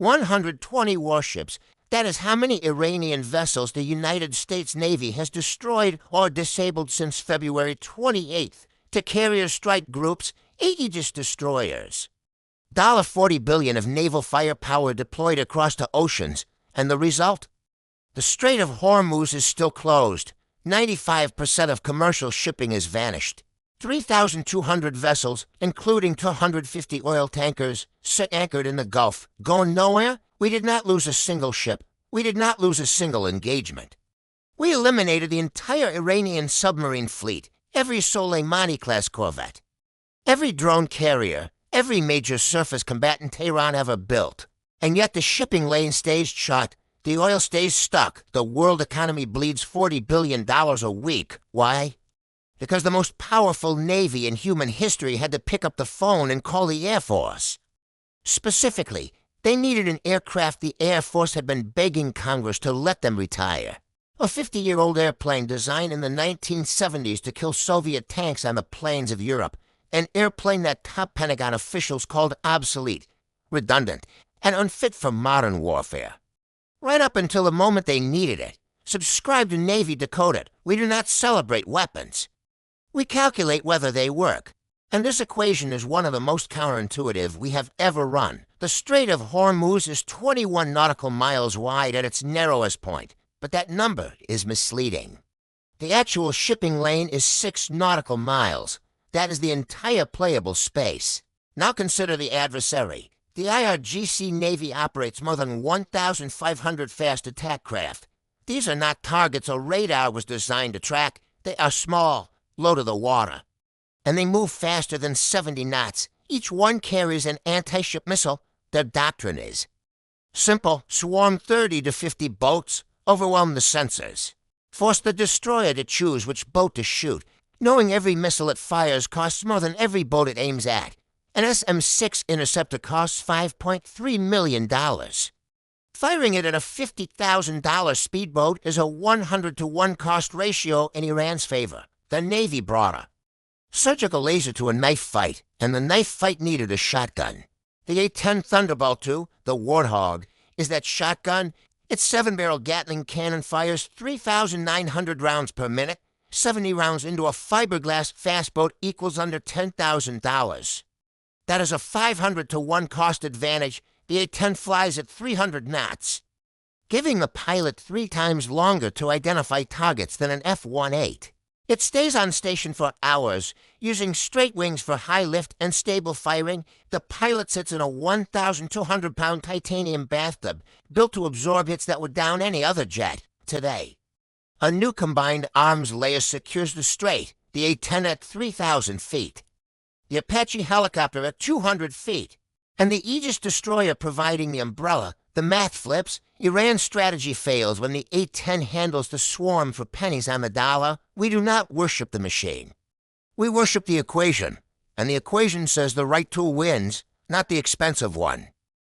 120 warships. That is how many Iranian vessels the United States Navy has destroyed or disabled since February 28th. To carrier strike groups, 80 just destroyers. $40 billion of naval firepower deployed across the oceans. And the result? The Strait of Hormuz is still closed. 95% of commercial shipping has vanished. 3,200 vessels, including 250 oil tankers, sit anchored in the Gulf. Going nowhere? We did not lose a single ship. We did not lose a single engagement. We eliminated the entire Iranian submarine fleet, every Soleimani-class corvette, every drone carrier, every major surface combatant Tehran ever built. And yet the shipping lane stays shut. The oil stays stuck. The world economy bleeds $40 billion a week. Why? Because the most powerful navy in human history had to pick up the phone and call the Air Force. Specifically, they needed an aircraft the Air Force had been begging Congress to let them retire. A 50-year-old airplane designed in the 1970s to kill Soviet tanks on the plains of Europe. An airplane that top Pentagon officials called obsolete, redundant, and unfit for modern warfare. Right up until the moment they needed it. Subscribe to Navy Decoded. We do not celebrate weapons. We calculate whether they work. And this equation is one of the most counterintuitive we have ever run. The Strait of Hormuz is 21 nautical miles wide at its narrowest point, but that number is misleading. The actual shipping lane is 6 nautical miles. That is the entire playable space. Now consider the adversary. The IRGC Navy operates more than 1,500 fast attack craft. These are not targets a radar was designed to track. They are small, low to the water. And they move faster than 70 knots. Each one carries an anti-ship missile. Their doctrine is simple: swarm 30 to 50 boats, overwhelm the sensors. Force the destroyer to choose which boat to shoot. Knowing every missile it fires costs more than every boat it aims at. An SM-6 interceptor costs $5.3 million. Firing it at a $50,000 speedboat is a 100-to-1 cost ratio in Iran's favor. The Navy brought her. Surgical laser to a knife fight, and the knife fight needed a shotgun. The A-10 Thunderbolt II, the Warthog, is that shotgun. Its 7-barrel Gatling cannon fires 3,900 rounds per minute. 70 rounds into a fiberglass fastboat equals under $10,000. That is a 500-to-1 cost advantage. The A-10 flies at 300 knots, giving the pilot 3 times longer to identify targets than an F-18. It stays on station for hours, using straight wings for high lift and stable firing. The pilot sits in a 1,200-pound titanium bathtub, built to absorb hits that would down any other jet today. A new combined arms layer secures the Strait, the A-10 at 3,000 feet, the Apache helicopter at 200 feet, and the Aegis destroyer providing the umbrella. The math flips. Iran's strategy fails when the A-10 handles the swarm for pennies on the dollar. We do not worship the machine. We worship the equation, and the equation says the right tool wins, not the expensive one.